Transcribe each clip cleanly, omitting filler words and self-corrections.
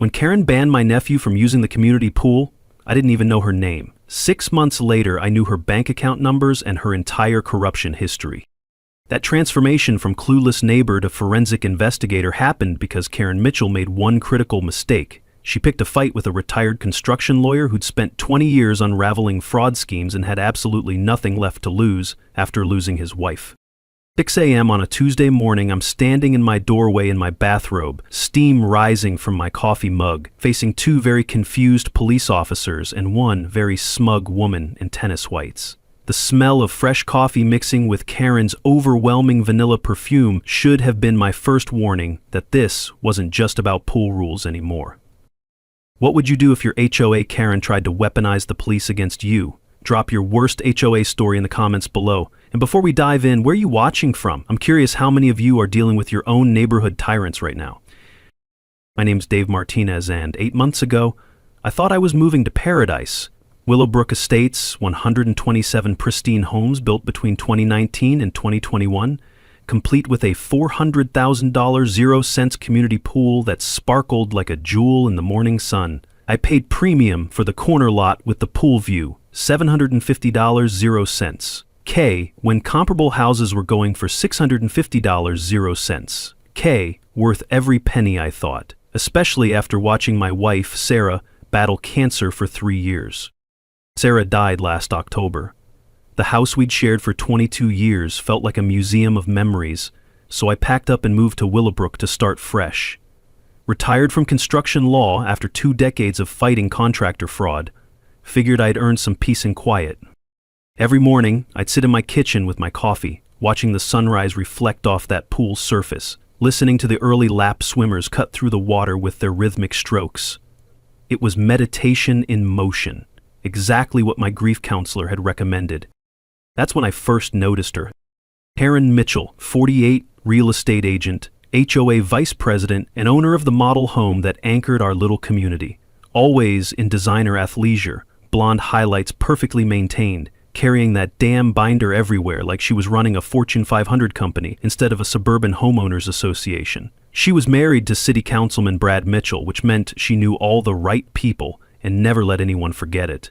When Karen banned my nephew from using the community pool, I didn't even know her name. 6 months later, I knew her bank account numbers and her entire corruption history. That transformation from clueless neighbor to forensic investigator happened because Karen Mitchell made one critical mistake. She picked a fight with a retired construction lawyer who'd spent 20 years unraveling fraud schemes and had absolutely nothing left to lose after losing his wife. 6 a.m. on a Tuesday morning, I'm standing in my doorway in my bathrobe, steam rising from my coffee mug, facing 2 very confused police officers and 1 very smug woman in tennis whites. The smell of fresh coffee mixing with Karen's overwhelming vanilla perfume should have been my first warning that this wasn't just about pool rules anymore. What would you do if your HOA Karen tried to weaponize the police against you? Drop your worst HOA story in the comments below. And before we dive in, where are you watching from? I'm curious how many of you are dealing with your own neighborhood tyrants right now. My name's Dave Martinez, and 8 months ago, I thought I was moving to paradise. Willowbrook Estates, 127 pristine homes built between 2019 and 2021, complete with a $400,000 0-cents community pool that sparkled like a jewel in the morning sun. I paid premium for the corner lot with the pool view, $750 0-cents. K, when comparable houses were going for $650 0-cents. K, worth every penny, I thought, especially after watching my wife, Sarah, battle cancer for 3 years. Sarah died last October. The house we'd shared for 22 years felt like a museum of memories, so I packed up and moved to Willowbrook to start fresh. Retired from construction law after 2 decades of fighting contractor fraud, figured I'd earned some peace and quiet. Every morning, I'd sit in my kitchen with my coffee, watching the sunrise reflect off that pool's surface, listening to the early lap swimmers cut through the water with their rhythmic strokes. It was meditation in motion, exactly what my grief counselor had recommended. That's when I first noticed her. Karen Mitchell, 48, real estate agent, HOA vice president, and owner of the model home that anchored our little community. Always in designer athleisure, blonde highlights perfectly maintained, carrying that damn binder everywhere like she was running a Fortune 500 company instead of a suburban homeowners association. She was married to City Councilman Brad Mitchell, which meant she knew all the right people and never let anyone forget it.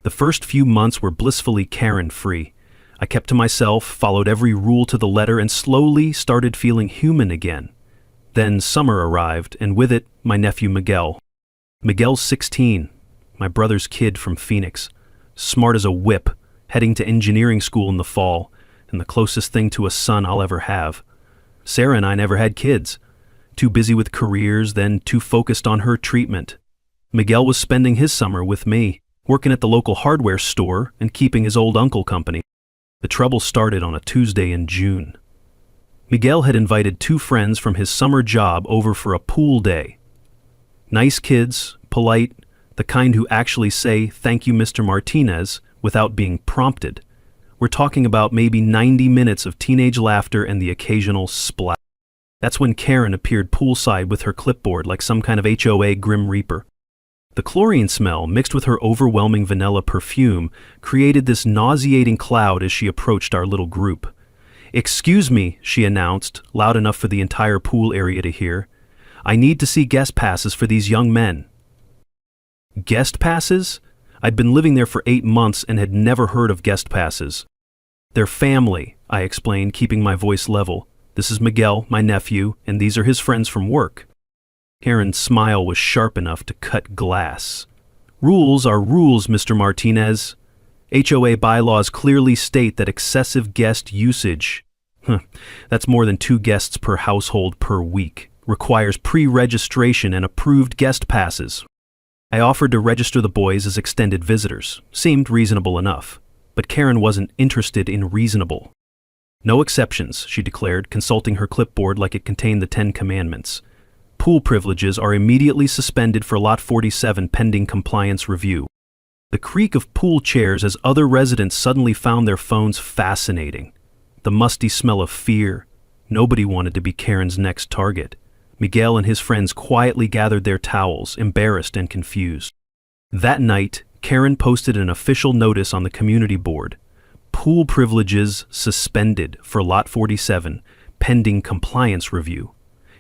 The first few months were blissfully Karen-free. I kept to myself, followed every rule to the letter, and slowly started feeling human again. Then summer arrived, and with it, my nephew Miguel. Miguel's 16, my brother's kid from Phoenix. Smart as a whip, heading to engineering school in the fall, and the closest thing to a son I'll ever have. Sarah and I never had kids. Too busy with careers, then too focused on her treatment. Miguel was spending his summer with me, working at the local hardware store and keeping his old uncle company. The trouble started on a Tuesday in June. Miguel had invited 2 friends from his summer job over for a pool day. Nice kids, polite, the kind who actually say, "Thank you, Mr. Martinez," without being prompted. We're talking about maybe 90 minutes of teenage laughter and the occasional splash. That's when Karen appeared poolside with her clipboard like some kind of HOA Grim Reaper. The chlorine smell, mixed with her overwhelming vanilla perfume, created this nauseating cloud as she approached our little group. "Excuse me," she announced, loud enough for the entire pool area to hear. "I need to see guest passes for these young men." Guest passes? I'd been living there for 8 months and had never heard of guest passes. "They're family," I explained, keeping my voice level. "This is Miguel, my nephew, and these are his friends from work." Karen's smile was sharp enough to cut glass. "Rules are rules, Mr. Martinez. HOA bylaws clearly state that excessive guest usage, that's more than 2 guests per household per week, requires pre-registration and approved guest passes." I offered to register the boys as extended visitors. Seemed reasonable enough. But Karen wasn't interested in reasonable. "No exceptions," she declared, consulting her clipboard like it contained the 10 Commandments. "Pool privileges are immediately suspended for Lot 47 pending compliance review." The creak of pool chairs as other residents suddenly found their phones fascinating. The musty smell of fear. Nobody wanted to be Karen's next target. Miguel and his friends quietly gathered their towels, embarrassed and confused. That night, Karen posted an official notice on the community board. "Pool privileges suspended for Lot 47, pending compliance review."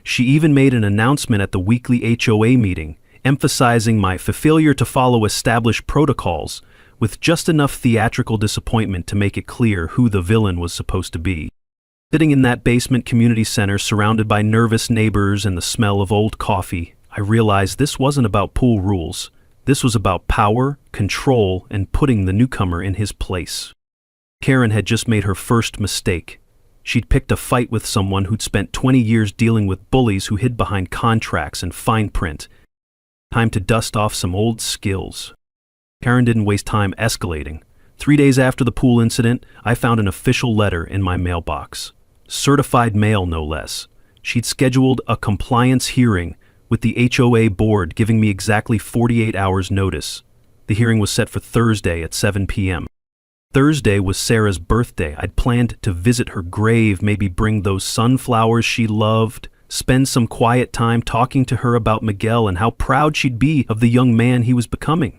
She even made an announcement at the weekly HOA meeting, emphasizing my failure to follow established protocols, with just enough theatrical disappointment to make it clear who the villain was supposed to be. Sitting in that basement community center surrounded by nervous neighbors and the smell of old coffee, I realized this wasn't about pool rules. This was about power, control, and putting the newcomer in his place. Karen had just made her first mistake. She'd picked a fight with someone who'd spent 20 years dealing with bullies who hid behind contracts and fine print. Time to dust off some old skills. Karen didn't waste time escalating. 3 days after the pool incident, I found an official letter in my mailbox. Certified mail, no less. She'd scheduled a compliance hearing with the HOA board, giving me exactly 48 hours notice. The hearing was set for Thursday at 7 p.m. Thursday was Sarah's birthday. I'd planned to visit her grave, maybe bring those sunflowers she loved, spend some quiet time talking to her about Miguel and how proud she'd be of the young man he was becoming.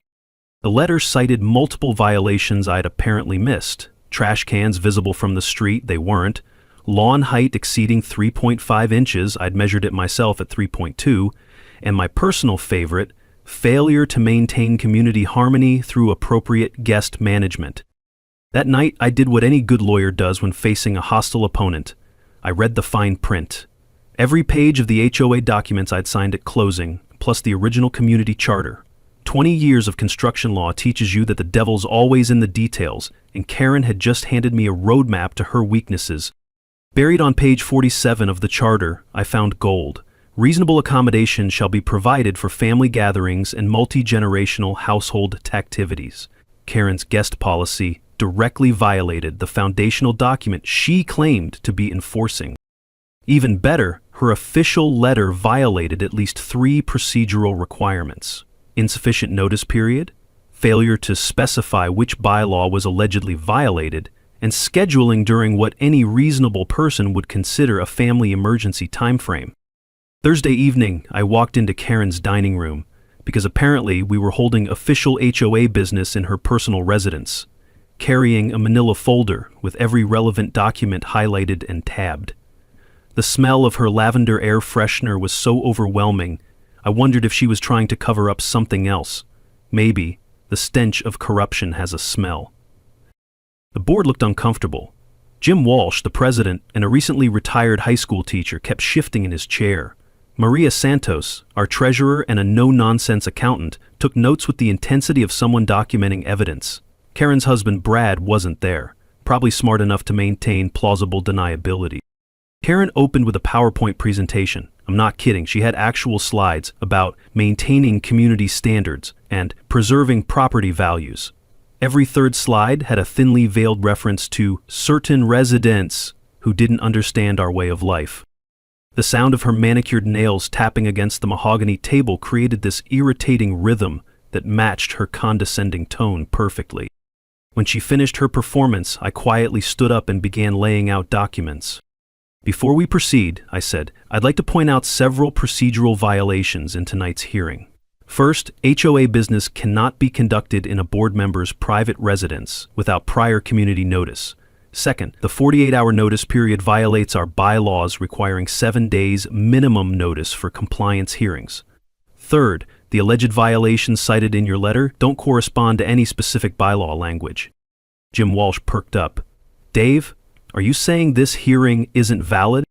The letter cited multiple violations I'd apparently missed. Trash cans visible from the street, they weren't. Lawn height exceeding 3.5 inches, I'd measured it myself at 3.2, and my personal favorite, failure to maintain community harmony through appropriate guest management. That night, I did what any good lawyer does when facing a hostile opponent. I read the fine print. Every page of the HOA documents I'd signed at closing, plus the original community charter. 20 years of construction law teaches you that the devil's always in the details, and Karen had just handed me a roadmap to her weaknesses. Buried on page 47 of the charter, I found gold. Reasonable accommodation shall be provided for family gatherings and multi-generational household activities. Karen's guest policy directly violated the foundational document she claimed to be enforcing. Even better, her official letter violated at least 3 procedural requirements: insufficient notice period, failure to specify which bylaw was allegedly violated, and scheduling during what any reasonable person would consider a family emergency timeframe. Thursday evening, I walked into Karen's dining room, because apparently we were holding official HOA business in her personal residence, carrying a manila folder with every relevant document highlighted and tabbed. The smell of her lavender air freshener was so overwhelming, I wondered if she was trying to cover up something else. Maybe the stench of corruption has a smell. The board looked uncomfortable. Jim Walsh, the president, and a recently retired high school teacher kept shifting in his chair. Maria Santos, our treasurer and a no-nonsense accountant, took notes with the intensity of someone documenting evidence. Karen's husband Brad wasn't there, probably smart enough to maintain plausible deniability. Karen opened with a PowerPoint presentation. I'm not kidding, she had actual slides about maintaining community standards and preserving property values. Every third slide had a thinly veiled reference to certain residents who didn't understand our way of life. The sound of her manicured nails tapping against the mahogany table created this irritating rhythm that matched her condescending tone perfectly. When she finished her performance, I quietly stood up and began laying out documents. Before we proceed, I said, I'd like to point out several procedural violations in tonight's hearing. First, HOA business cannot be conducted in a board member's private residence without prior community notice. Second, the 48-hour notice period violates our bylaws requiring 7 days minimum notice for compliance hearings. Third, the alleged violations cited in your letter don't correspond to any specific bylaw language. Jim Walsh perked up. Dave, are you saying this hearing isn't valid?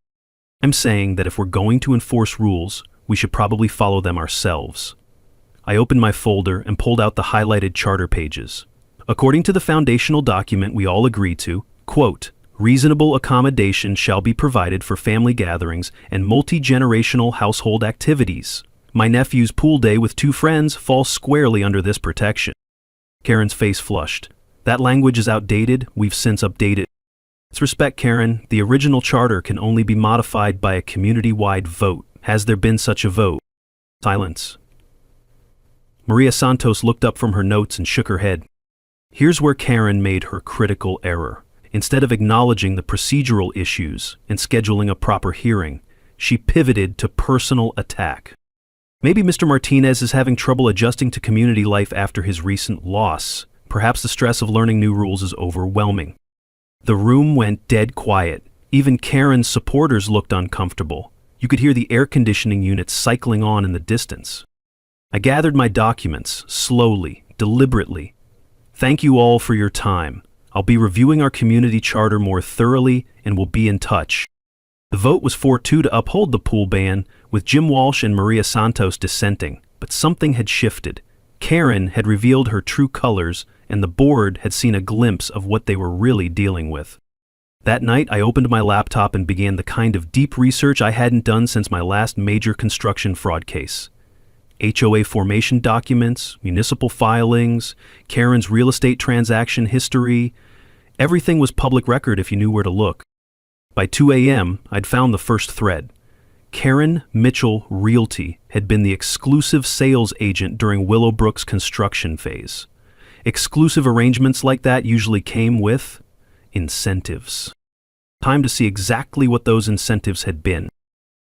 I'm saying that if we're going to enforce rules, we should probably follow them ourselves. I opened my folder and pulled out the highlighted charter pages. According to the foundational document we all agreed to, quote, reasonable accommodation shall be provided for family gatherings and multi-generational household activities. My nephew's pool day with 2 friends falls squarely under this protection. Karen's face flushed. That language is outdated, we've since updated. Let's respect, Karen. The original charter can only be modified by a community-wide vote. Has there been such a vote? Silence. Maria Santos looked up from her notes and shook her head. Here's where Karen made her critical error. Instead of acknowledging the procedural issues and scheduling a proper hearing, she pivoted to personal attack. Maybe Mr. Martinez is having trouble adjusting to community life after his recent loss. Perhaps the stress of learning new rules is overwhelming. The room went dead quiet. Even Karen's supporters looked uncomfortable. You could hear the air conditioning unit cycling on in the distance. I gathered my documents, slowly, deliberately. Thank you all for your time. I'll be reviewing our community charter more thoroughly and will be in touch. The vote was 4-2 to uphold the pool ban, with Jim Walsh and Maria Santos dissenting, but something had shifted. Karen had revealed her true colors, and the board had seen a glimpse of what they were really dealing with. That night, I opened my laptop and began the kind of deep research I hadn't done since my last major construction fraud case. HOA formation documents, municipal filings, Karen's real estate transaction history. Everything was public record if you knew where to look. By 2 a.m., I'd found the first thread. Karen Mitchell Realty had been the exclusive sales agent during Willowbrook's construction phase. Exclusive arrangements like that usually came with incentives. Time to see exactly what those incentives had been.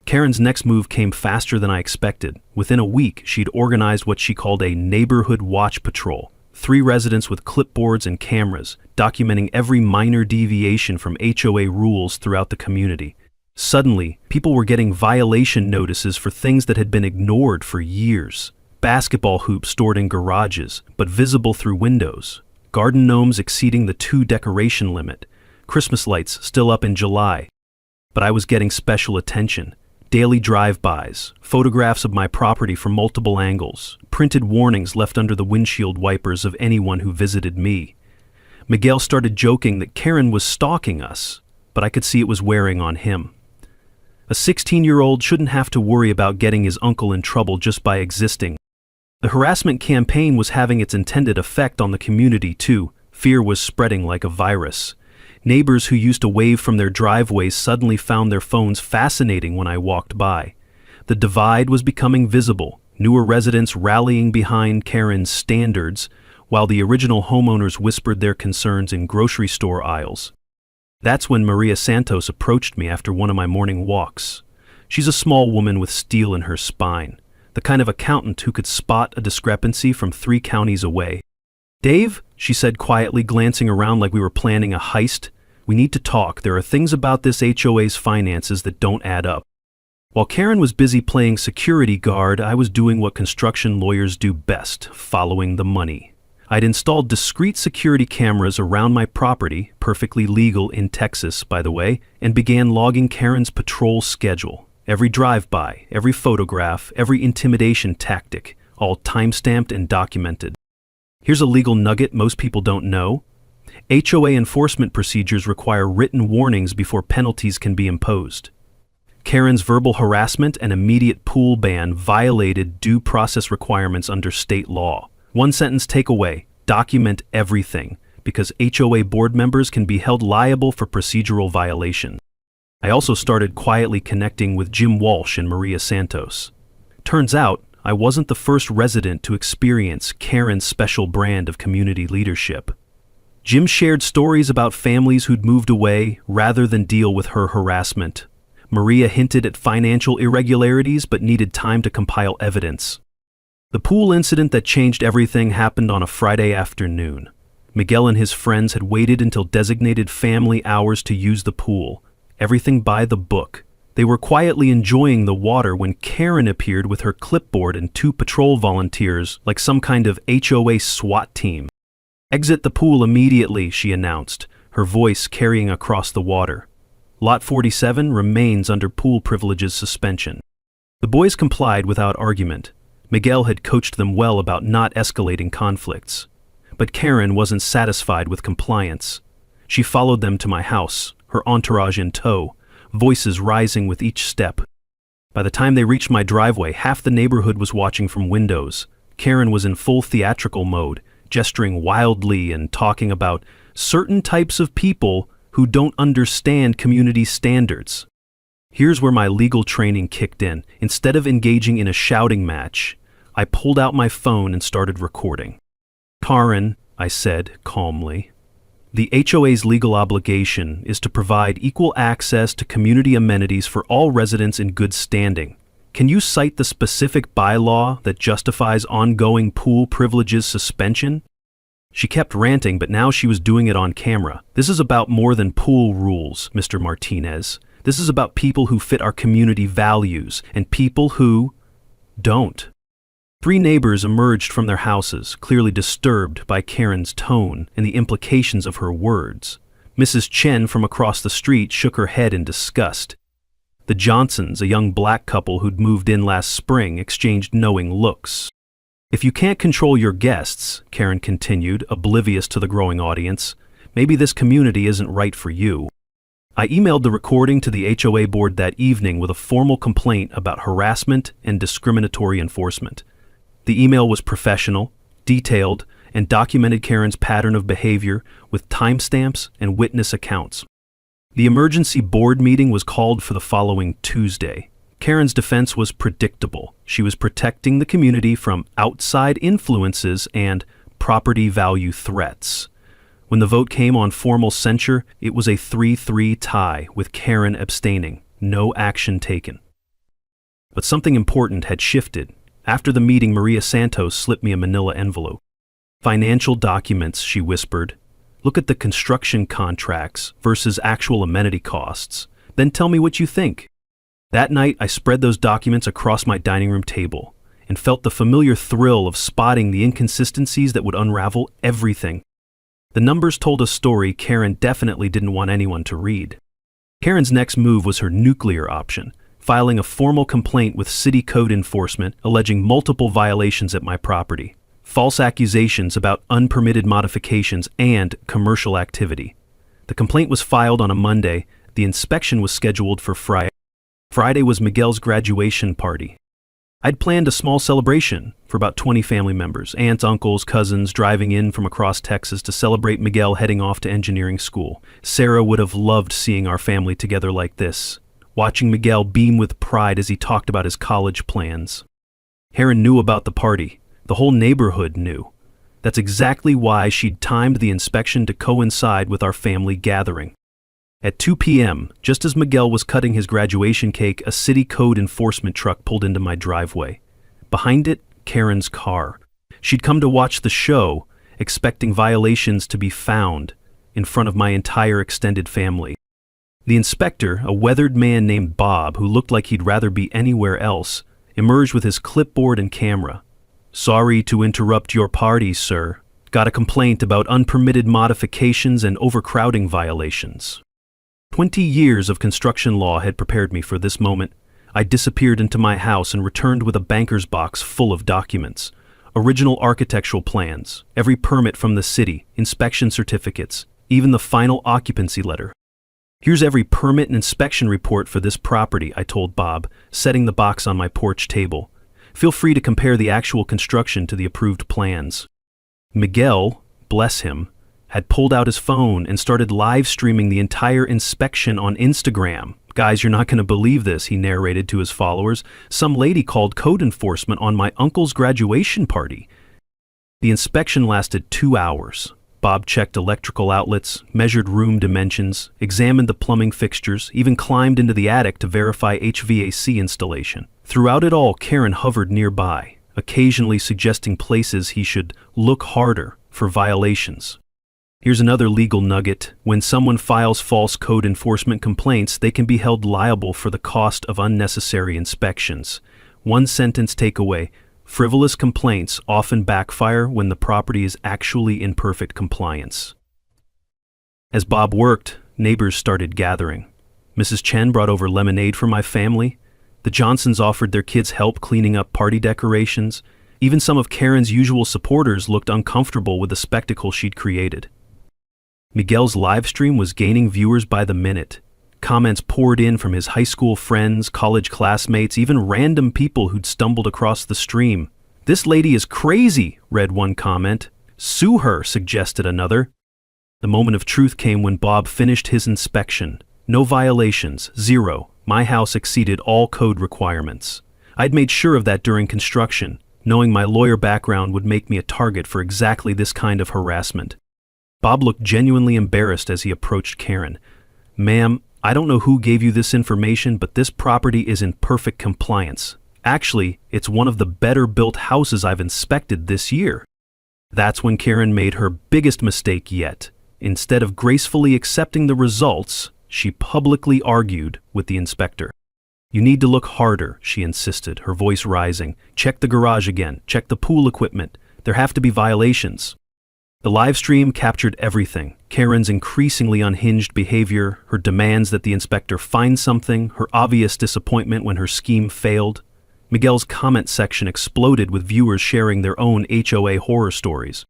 Karen's next move came faster than I expected. Within a week, she'd organized what she called a neighborhood watch patrol. 3 residents with clipboards and cameras, documenting every minor deviation from HOA rules throughout the community. Suddenly, people were getting violation notices for things that had been ignored for years. Basketball hoops stored in garages, but visible through windows. Garden gnomes exceeding the 2 decoration limit. Christmas lights still up in July. But I was getting special attention. Daily drive-bys, photographs of my property from multiple angles, printed warnings left under the windshield wipers of anyone who visited me. Miguel started joking that Karen was stalking us, but I could see it was wearing on him. A 16-year-old shouldn't have to worry about getting his uncle in trouble just by existing. The harassment campaign was having its intended effect on the community too. Fear was spreading like a virus. Neighbors who used to wave from their driveways suddenly found their phones fascinating when I walked by. The divide was becoming visible, newer residents rallying behind Karen's standards, while the original homeowners whispered their concerns in grocery store aisles. That's when Maria Santos approached me after one of my morning walks. She's a small woman with steel in her spine, the kind of accountant who could spot a discrepancy from 3 counties away. "Dave," she said quietly, glancing around like we were planning a heist, "we need to talk. There are things about this HOA's finances that don't add up." While Karen was busy playing security guard, I was doing what construction lawyers do best, following the money. I'd installed discrete security cameras around my property, perfectly legal in Texas, by the way, and began logging Karen's patrol schedule. Every drive-by, every photograph, every intimidation tactic, all time-stamped and documented. Here's a legal nugget most people don't know. HOA enforcement procedures require written warnings before penalties can be imposed. Karen's verbal harassment and immediate pool ban violated due process requirements under state law. One sentence takeaway: document everything, because HOA board members can be held liable for procedural violation. I also started quietly connecting with Jim Walsh and Maria Santos. Turns out, I wasn't the first resident to experience Karen's special brand of community leadership. Jim shared stories about families who'd moved away rather than deal with her harassment. Maria hinted at financial irregularities but needed time to compile evidence. The pool incident that changed everything happened on a Friday afternoon. Miguel and his friends had waited until designated family hours to use the pool. Everything by the book. They were quietly enjoying the water when Karen appeared with her clipboard and 2 patrol volunteers like some kind of HOA SWAT team. "Exit the pool immediately," she announced, her voice carrying across the water. "Lot 47 remains under pool privileges suspension." The boys complied without argument. Miguel had coached them well about not escalating conflicts. But Karen wasn't satisfied with compliance. She followed them to my house, her entourage in tow, voices rising with each step. By the time they reached my driveway, half the neighborhood was watching from windows. Karen was in full theatrical mode, gesturing wildly and talking about certain types of people who don't understand community standards. Here's where my legal training kicked in. Instead of engaging in a shouting match, I pulled out my phone and started recording. "Karen," I said calmly, "the HOA's legal obligation is to provide equal access to community amenities for all residents in good standing. Can you cite the specific bylaw that justifies ongoing pool privileges suspension?" She kept ranting, but now she was doing it on camera. "This is about more than pool rules, Mr. Martinez. This is about people who fit our community values and people who don't. 3 neighbors emerged from their houses, clearly disturbed by Karen's tone and the implications of her words. Mrs. Chen from across the street shook her head in disgust. The Johnsons, a young black couple who'd moved in last spring, exchanged knowing looks. If you can't control your guests, Karen continued, oblivious to the growing audience, maybe this community isn't right for you. I emailed the recording to the HOA board that evening with a formal complaint about harassment and discriminatory enforcement. The email was professional, detailed, and documented Karen's pattern of behavior with timestamps and witness accounts. The emergency board meeting was called for the following Tuesday. Karen's defense was predictable. She was protecting the community from outside influences and property value threats. When the vote came on formal censure, it was a 3-3 tie, with Karen abstaining. No action taken. But something important had shifted. After the meeting, Maria Santos slipped me a manila envelope. "Financial documents," she whispered. "Look at the construction contracts versus actual amenity costs. Then tell me what you think." That night, I spread those documents across my dining room table and felt the familiar thrill of spotting the inconsistencies that would unravel everything. The numbers told a story Karen definitely didn't want anyone to read. Karen's next move was her nuclear option, filing a formal complaint with city code enforcement alleging multiple violations at my property, false accusations about unpermitted modifications and commercial activity. The complaint was filed on a Monday. The inspection was scheduled for Friday. Friday was Miguel's graduation party. I'd planned a small celebration for about 20 family members, aunts, uncles, cousins driving in from across Texas to celebrate Miguel heading off to engineering school. Sarah would have loved seeing our family together like this, watching Miguel beam with pride as he talked about his college plans. Heron knew about the party. The whole neighborhood knew. That's exactly why she'd timed the inspection to coincide with our family gathering. At 2 p.m., just as Miguel was cutting his graduation cake, a city code enforcement truck pulled into my driveway. Behind it, Karen's car. She'd come to watch the show, expecting violations to be found in front of my entire extended family. The inspector, a weathered man named Bob, who looked like he'd rather be anywhere else, emerged with his clipboard and camera. "Sorry to interrupt your party, sir. Got a complaint about unpermitted modifications and overcrowding violations." 20 years of construction law had prepared me for this moment. I disappeared into my house and returned with a banker's box full of documents. Original architectural plans, every permit from the city, inspection certificates, even the final occupancy letter. "Here's every permit and inspection report for this property," I told Bob, setting the box on my porch table. "Feel free to compare the actual construction to the approved plans." Miguel, bless him, had pulled out his phone and started live streaming the entire inspection on Instagram. "Guys, you're not going to believe this," he narrated to his followers. "Some lady called code enforcement on my uncle's graduation party." The inspection lasted 2 hours. Bob checked electrical outlets, measured room dimensions, examined the plumbing fixtures, even climbed into the attic to verify HVAC installation. Throughout it all, Karen hovered nearby, occasionally suggesting places he should look harder for violations. Here's another legal nugget. When someone files false code enforcement complaints, they can be held liable for the cost of unnecessary inspections. One sentence takeaway: frivolous complaints often backfire when the property is actually in perfect compliance. As Bob worked, neighbors started gathering. Mrs. Chen brought over lemonade for my family. The Johnsons offered their kids help cleaning up party decorations. Even some of Karen's usual supporters looked uncomfortable with the spectacle she'd created. Miguel's live stream was gaining viewers by the minute. Comments poured in from his high school friends, college classmates, even random people who'd stumbled across the stream. "This lady is crazy," read one comment. "Sue her," suggested another. The moment of truth came when Bob finished his inspection. No violations, 0. My house exceeded all code requirements. I'd made sure of that during construction, knowing my lawyer background would make me a target for exactly this kind of harassment. Bob looked genuinely embarrassed as he approached Karen. "Ma'am, I don't know who gave you this information, but this property is in perfect compliance. Actually, it's one of the better built houses I've inspected this year." That's when Karen made her biggest mistake yet. Instead of gracefully accepting the results, She publicly argued with the inspector. "You need to look harder," she insisted, her voice rising. "Check the garage again. Check the pool equipment. There have to be violations." The live stream captured everything: Karen's increasingly unhinged behavior, her demands that the inspector find something, her obvious disappointment when her scheme failed. Miguel's comment section exploded with viewers sharing their own HOA horror stories.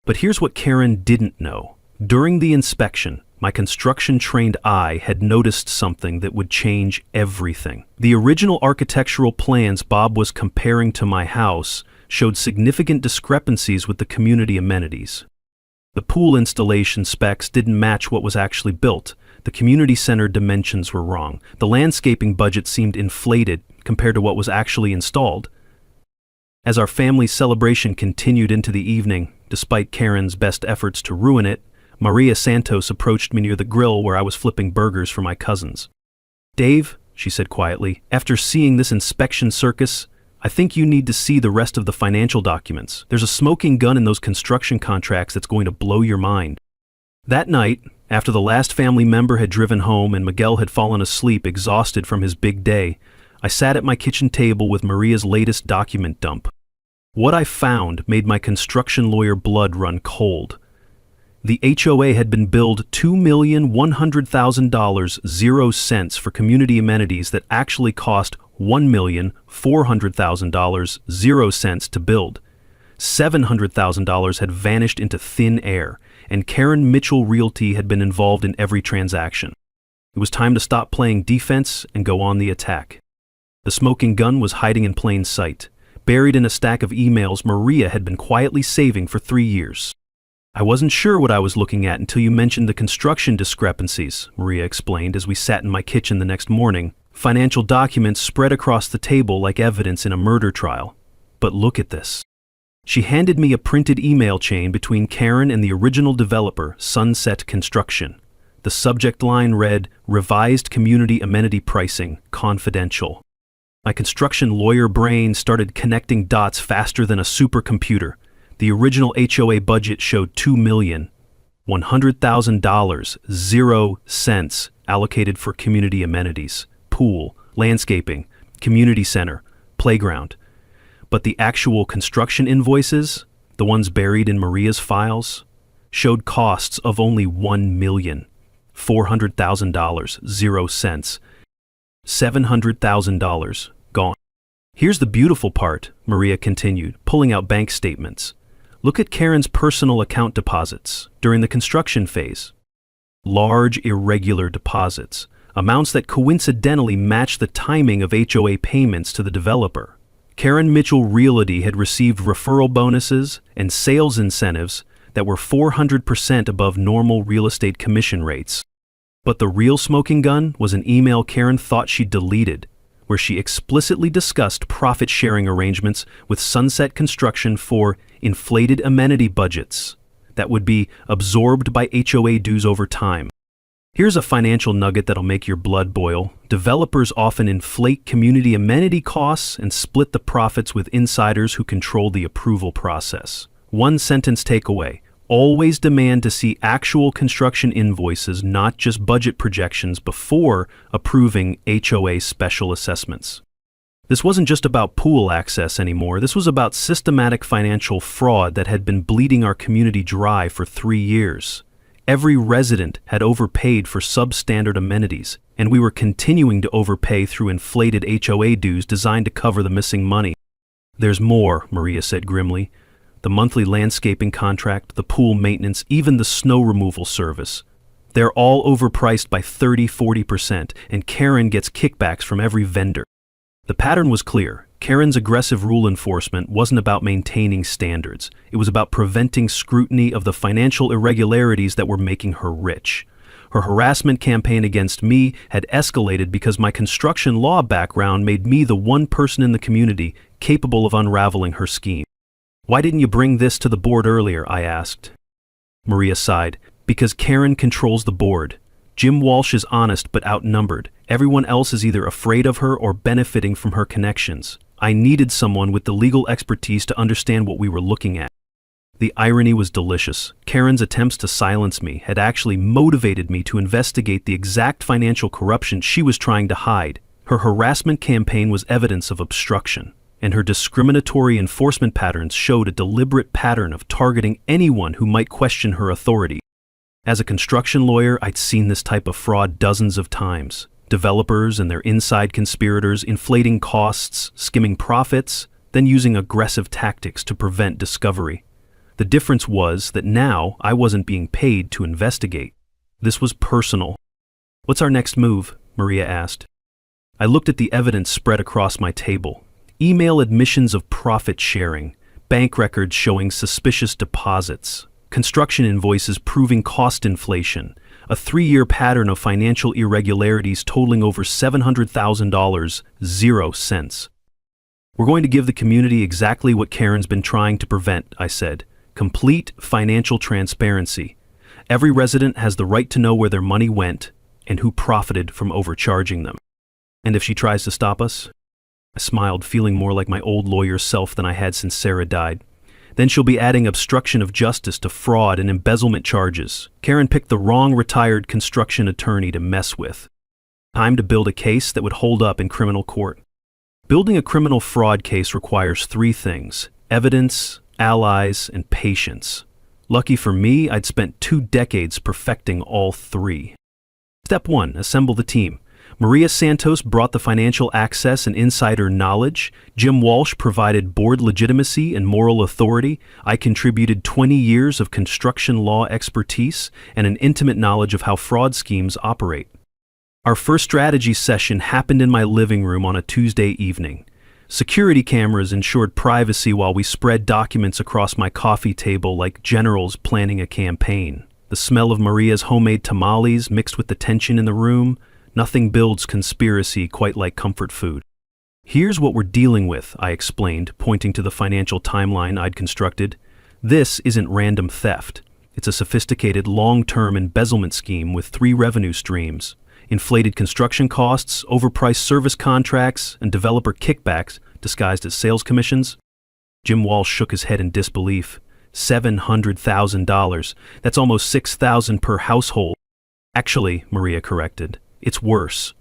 But here's what Karen didn't know. During the inspection, my construction-trained eye had noticed something that would change everything. The original architectural plans Bob was comparing to my house showed significant discrepancies with the community amenities. The pool installation specs didn't match what was actually built. The community center dimensions were wrong. The landscaping budget seemed inflated compared to what was actually installed. As our family celebration continued into the evening, despite Karen's best efforts to ruin it, Maria Santos approached me near the grill where I was flipping burgers for my cousins. "Dave," she said quietly, "after seeing this inspection circus, I think you need to see the rest of the financial documents. There's a smoking gun in those construction contracts that's going to blow your mind." That night, after the last family member had driven home and Miguel had fallen asleep exhausted from his big day, I sat at my kitchen table with Maria's latest document dump. What I found made my construction lawyer blood run cold. The HOA had been billed $2,100,000 0 for community amenities that actually cost $1,400,000 0 to build. $700,000 had vanished into thin air, and Karen Mitchell Realty had been involved in every transaction. It was time to stop playing defense and go on the attack. The smoking gun was hiding in plain sight, buried in a stack of emails Maria had been quietly saving for 3 years. "I wasn't sure what I was looking at until you mentioned the construction discrepancies," Maria explained as we sat in my kitchen the next morning. "Financial documents spread across the table like evidence in a murder trial. But look at this." She handed me a printed email chain between Karen and the original developer, Sunset Construction. The subject line read, "Revised Community Amenity Pricing, Confidential." My construction lawyer brain started connecting dots faster than a supercomputer. The original HOA budget showed $2,100,000 0 allocated for community amenities, pool, landscaping, community center, playground. But the actual construction invoices, the ones buried in Maria's files, showed costs of only $1,400,000 0 $700,000 gone. "Here's the beautiful part," Maria continued, pulling out bank statements. "Look at Karen's personal account deposits during the construction phase. Large, irregular deposits, amounts that coincidentally match the timing of HOA payments to the developer. Karen Mitchell Realty had received referral bonuses and sales incentives that were 400% above normal real estate commission rates. But the real smoking gun was an email Karen thought she'd deleted, where she explicitly discussed profit-sharing arrangements with Sunset Construction for inflated amenity budgets that would be absorbed by HOA dues over time. Here's a financial nugget that'll make your blood boil. Developers often inflate community amenity costs and split the profits with insiders who control the approval process. One-sentence takeaway: always demand to see actual construction invoices, not just budget projections, before approving HOA special assessments. This wasn't just about pool access anymore. This was about systematic financial fraud that had been bleeding our community dry for 3 years. Every resident had overpaid for substandard amenities, and we were continuing to overpay through inflated HOA dues designed to cover the missing money. "There's more," Maria said grimly. "The monthly landscaping contract, the pool maintenance, even the snow removal service. They're all overpriced by 30–40%, and Karen gets kickbacks from every vendor." The pattern was clear. Karen's aggressive rule enforcement wasn't about maintaining standards. It was about preventing scrutiny of the financial irregularities that were making her rich. Her harassment campaign against me had escalated because my construction law background made me the one person in the community capable of unraveling her scheme. "Why didn't you bring this to the board earlier?" I asked. Maria sighed. "Because Karen controls the board. Jim Walsh is honest but outnumbered. Everyone else is either afraid of her or benefiting from her connections. I needed someone with the legal expertise to understand what we were looking at." The irony was delicious. Karen's attempts to silence me had actually motivated me to investigate the exact financial corruption she was trying to hide. Her harassment campaign was evidence of obstruction, and her discriminatory enforcement patterns showed a deliberate pattern of targeting anyone who might question her authority. As a construction lawyer, I'd seen this type of fraud dozens of times. Developers and their inside conspirators inflating costs, skimming profits, then using aggressive tactics to prevent discovery. The difference was that now I wasn't being paid to investigate. This was personal. "What's our next move?" Maria asked. I looked at the evidence spread across my table. Email admissions of profit sharing, bank records showing suspicious deposits, construction invoices proving cost inflation, a 3-year pattern of financial irregularities totaling over $700,000, 0 cents. "We're going to give the community exactly what Karen's been trying to prevent," I said. "Complete financial transparency. Every resident has the right to know where their money went and who profited from overcharging them." "And if she tries to stop us?" I smiled, feeling more like my old lawyer self than I had since Sarah died. "Then she'll be adding obstruction of justice to fraud and embezzlement charges. Karen picked the wrong retired construction attorney to mess with. Time to build a case that would hold up in criminal court." Building a criminal fraud case requires 3 things: evidence, allies, and patience. Lucky for me, I'd spent 2 decades perfecting all 3. Step 1, assemble the team. Maria Santos brought the financial access and insider knowledge. Jim Walsh provided board legitimacy and moral authority. I contributed 20 years of construction law expertise and an intimate knowledge of how fraud schemes operate. Our first strategy session happened in my living room on a Tuesday evening. Security cameras ensured privacy while we spread documents across my coffee table like generals planning a campaign. The smell of Maria's homemade tamales mixed with the tension in the room. Nothing builds conspiracy quite like comfort food. "Here's what we're dealing with," I explained, pointing to the financial timeline I'd constructed. "This isn't random theft. It's a sophisticated long-term embezzlement scheme with 3 revenue streams: inflated construction costs, overpriced service contracts, and developer kickbacks disguised as sales commissions." Jim Walsh shook his head in disbelief. $700,000. That's almost $6,000 per household. "Actually," Maria corrected, "it's worse.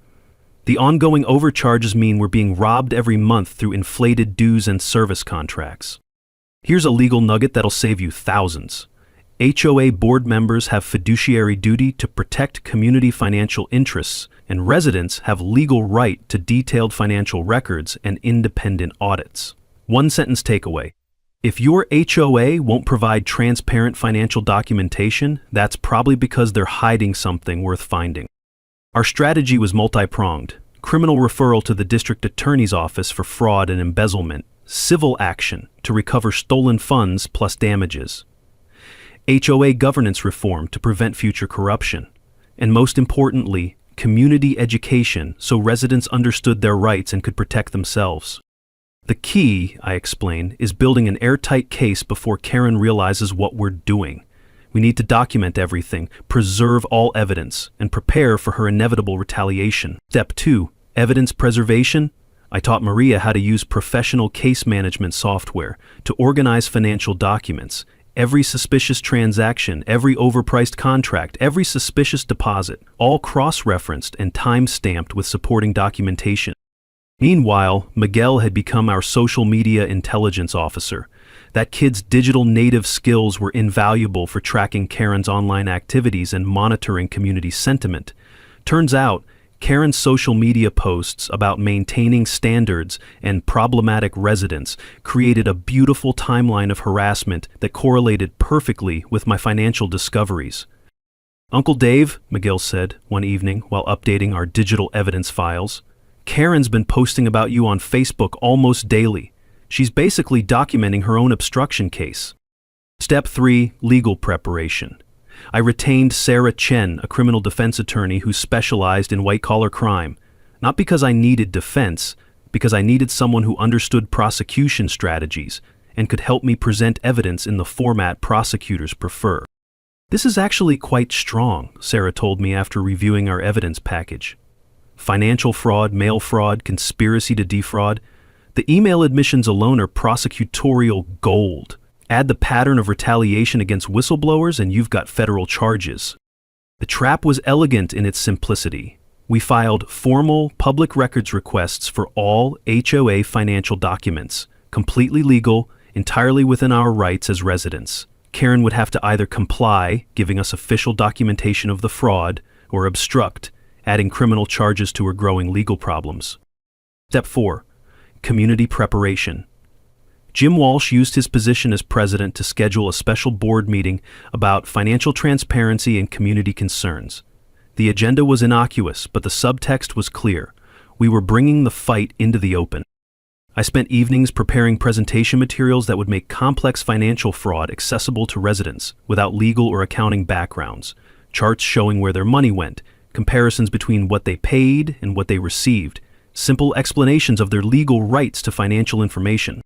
The ongoing overcharges mean we're being robbed every month through inflated dues and service contracts. Here's a legal nugget that'll save you thousands. HOA board members have fiduciary duty to protect community financial interests, and residents have legal right to detailed financial records and independent audits." 1-sentence takeaway. If your HOA won't provide transparent financial documentation, that's probably because they're hiding something worth finding. Our strategy was multi-pronged: criminal referral to the district attorney's office for fraud and embezzlement, civil action to recover stolen funds plus damages, HOA governance reform to prevent future corruption, and most importantly, community education so residents understood their rights and could protect themselves. "The key," I explained, "is building an airtight case before Karen realizes what we're doing. We need to document everything, preserve all evidence, and prepare for her inevitable retaliation." Step 2, evidence preservation. I taught Maria how to use professional case management software to organize financial documents. Every suspicious transaction, every overpriced contract, every suspicious deposit, all cross-referenced and time-stamped with supporting documentation. Meanwhile, Miguel had become our social media intelligence officer. That kid's digital native skills were invaluable for tracking Karen's online activities and monitoring community sentiment. Turns out, Karen's social media posts about maintaining standards and problematic residents created a beautiful timeline of harassment that correlated perfectly with my financial discoveries. "Uncle Dave," Miguel said one evening while updating our digital evidence files, "Karen's been posting about you on Facebook almost daily. She's basically documenting her own obstruction case." Step 3, legal preparation. I retained Sarah Chen, a criminal defense attorney who specialized in white-collar crime, not because I needed defense, because I needed someone who understood prosecution strategies and could help me present evidence in the format prosecutors prefer. "This is actually quite strong," Sarah told me after reviewing our evidence package. Financial fraud, mail fraud, conspiracy to defraud. The email admissions alone are prosecutorial gold. Add the pattern of retaliation against whistleblowers and you've got federal charges. The trap was elegant in its simplicity. We filed formal public records requests for all HOA financial documents, completely legal, entirely within our rights as residents. Karen would have to either comply, giving us official documentation of the fraud, or obstruct, adding criminal charges to her growing legal problems. Step 4. Community preparation. Jim Walsh used his position as president to schedule a special board meeting about financial transparency and community concerns. The agenda was innocuous, but the subtext was clear. We were bringing the fight into the open. I spent evenings preparing presentation materials that would make complex financial fraud accessible to residents without legal or accounting backgrounds, charts showing where their money went, comparisons between what they paid and what they received, simple explanations of their legal rights to financial information.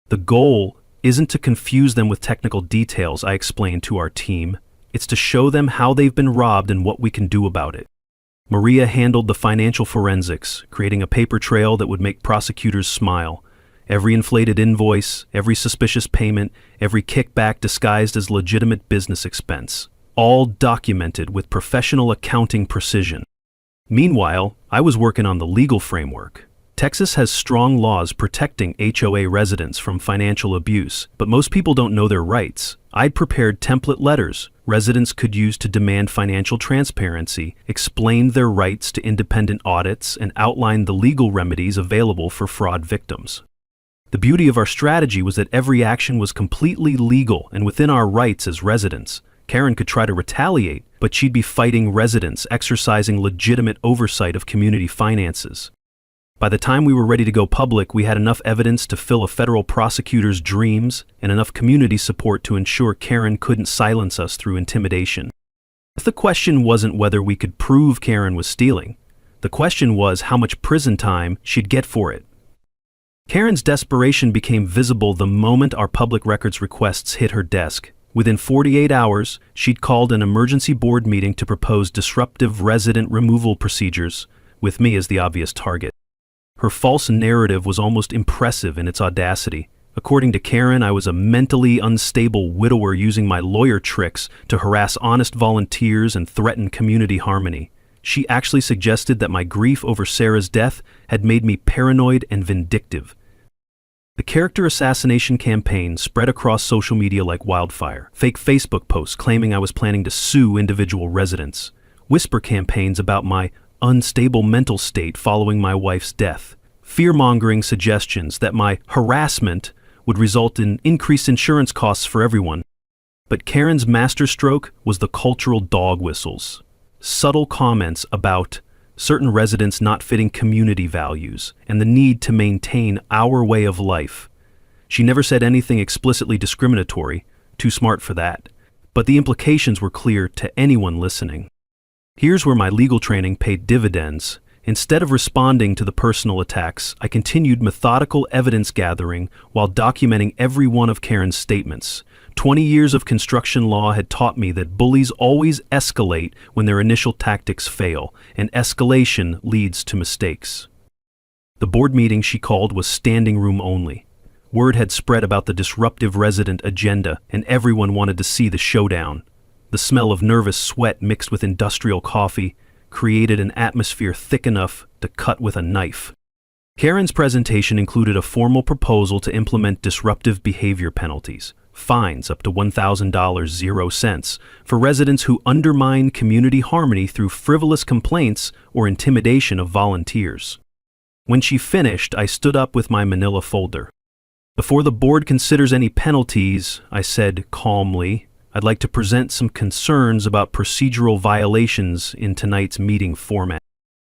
The goal isn't to confuse them with technical details, I explained to our team. It's to show them how they've been robbed and what we can do about it. Maria handled the financial forensics, creating a paper trail that would make prosecutors smile. Every inflated invoice, every suspicious payment, every kickback disguised as legitimate business expense, all documented with professional accounting precision. Meanwhile, I was working on the legal framework. Texas has strong laws protecting HOA residents from financial abuse, but most people don't know their rights. I'd prepared template letters residents could use to demand financial transparency, explained their rights to independent audits, and outlined the legal remedies available for fraud victims. The beauty of our strategy was that every action was completely legal and within our rights as residents. Karen could try to retaliate, but she'd be fighting residents exercising legitimate oversight of community finances. By the time we were ready to go public, we had enough evidence to fill a federal prosecutor's dreams and enough community support to ensure Karen couldn't silence us through intimidation. The question wasn't whether we could prove Karen was stealing. The question was how much prison time she'd get for it. Karen's desperation became visible the moment our public records requests hit her desk. Within 48 hours, she'd called an emergency board meeting to propose disruptive resident removal procedures, with me as the obvious target. Her false narrative was almost impressive in its audacity. According to Karen, I was a mentally unstable widower using my lawyer tricks to harass honest volunteers and threaten community harmony. She actually suggested that my grief over Sarah's death had made me paranoid and vindictive. The character assassination campaign spread across social media like wildfire. Fake Facebook posts claiming I was planning to sue individual residents. Whisper campaigns about my unstable mental state following my wife's death. Fear-mongering suggestions that my harassment would result in increased insurance costs for everyone. But Karen's masterstroke was the cultural dog whistles. Subtle comments about certain residents not fitting community values and the need to maintain our way of life. She never said anything explicitly discriminatory, too smart for that, but the implications were clear to anyone listening. Here's where my legal training paid dividends. Instead of responding to the personal attacks, I continued methodical evidence gathering while documenting every one of Karen's statements. 20 years of construction law had taught me that bullies always escalate when their initial tactics fail, and escalation leads to mistakes. The board meeting she called was standing room only. Word had spread about the disruptive resident agenda, and everyone wanted to see the showdown. The smell of nervous sweat mixed with industrial coffee created an atmosphere thick enough to cut with a knife. Karen's presentation included a formal proposal to implement disruptive behavior penalties, fines up to $1,000 for residents who undermine community harmony through frivolous complaints or intimidation of volunteers. When she finished, I stood up with my manila folder. Before the board considers any penalties, I said calmly, I'd like to present some concerns about procedural violations in tonight's meeting format.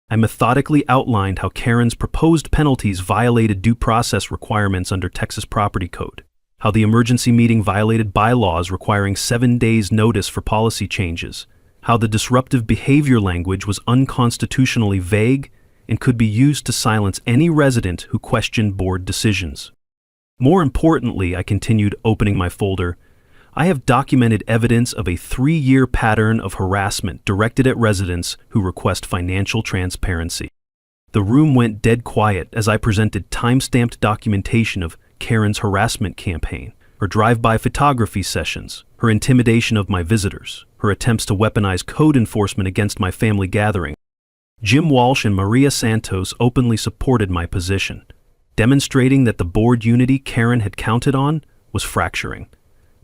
I methodically outlined how Karen's proposed penalties violated due process requirements under Texas Property Code, how the emergency meeting violated bylaws requiring 7 days' notice for policy changes, how the disruptive behavior language was unconstitutionally vague and could be used to silence any resident who questioned board decisions. More importantly, I continued, opening my folder, I have documented evidence of a 3-year pattern of harassment directed at residents who request financial transparency. The room went dead quiet as I presented time-stamped documentation of Karen's harassment campaign, her drive-by photography sessions, her intimidation of my visitors, her attempts to weaponize code enforcement against my family gathering. Jim Walsh and Maria Santos openly supported my position, demonstrating that the board unity Karen had counted on was fracturing.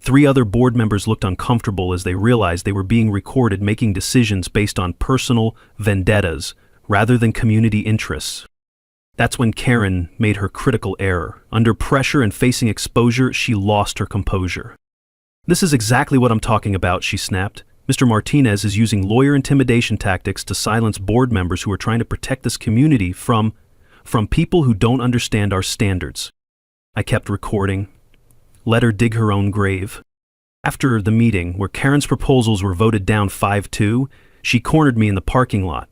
3 other board members looked uncomfortable as they realized they were being recorded making decisions based on personal vendettas rather than community interests. That's when Karen made her critical error. Under pressure and facing exposure, she lost her composure. "This is exactly what I'm talking about," she snapped. "Mr. Martinez is using lawyer intimidation tactics to silence board members who are trying to protect this community from people who don't understand our standards." I kept recording. Let her dig her own grave. After the meeting, where Karen's proposals were voted down 5-2, she cornered me in the parking lot.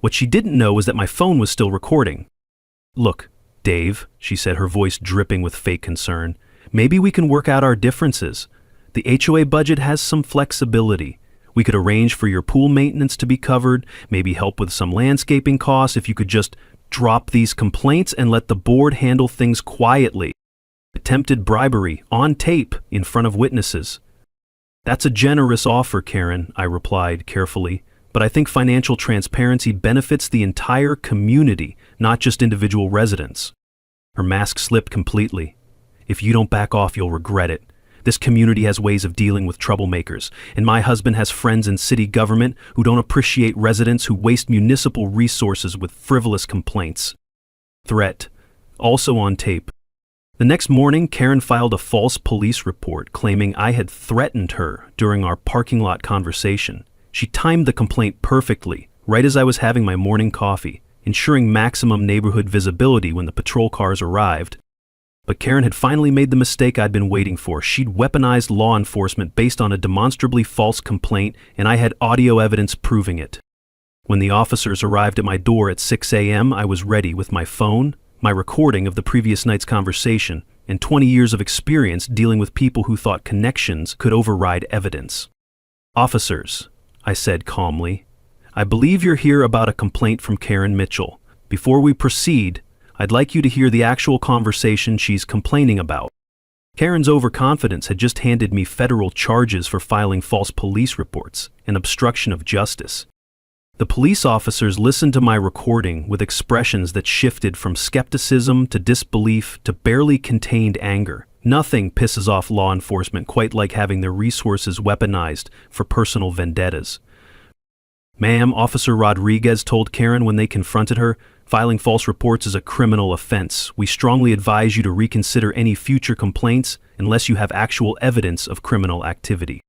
What she didn't know was that my phone was still recording. "Look, Dave," she said, her voice dripping with fake concern, "maybe we can work out our differences. The HOA budget has some flexibility. We could arrange for your pool maintenance to be covered, maybe help with some landscaping costs if you could just drop these complaints and let the board handle things quietly." Attempted bribery, on tape, in front of witnesses. "That's a generous offer, Karen," I replied carefully, "but I think financial transparency benefits the entire community, not just individual residents." Her mask slipped completely. "If you don't back off, you'll regret it. This community has ways of dealing with troublemakers, and my husband has friends in city government who don't appreciate residents who waste municipal resources with frivolous complaints." Threat, also on tape. The next morning, Karen filed a false police report claiming I had threatened her during our parking lot conversation. She timed the complaint perfectly, right as I was having my morning coffee, ensuring maximum neighborhood visibility when the patrol cars arrived. But Karen had finally made the mistake I'd been waiting for. She'd weaponized law enforcement based on a demonstrably false complaint, and I had audio evidence proving it. When the officers arrived at my door at 6 a.m., I was ready with my phone, my recording of the previous night's conversation, and 20 years of experience dealing with people who thought connections could override evidence. "Officers," I said calmly, "I believe you're here about a complaint from Karen Mitchell. Before we proceed, I'd like you to hear the actual conversation she's complaining about." Karen's overconfidence had just handed me federal charges for filing false police reports and obstruction of justice. The police officers listened to my recording with expressions that shifted from skepticism to disbelief to barely contained anger. Nothing pisses off law enforcement quite like having their resources weaponized for personal vendettas. "Ma'am," Officer Rodriguez told Karen when they confronted her, "filing false reports is a criminal offense. We strongly advise you to reconsider any future complaints unless you have actual evidence of criminal activity."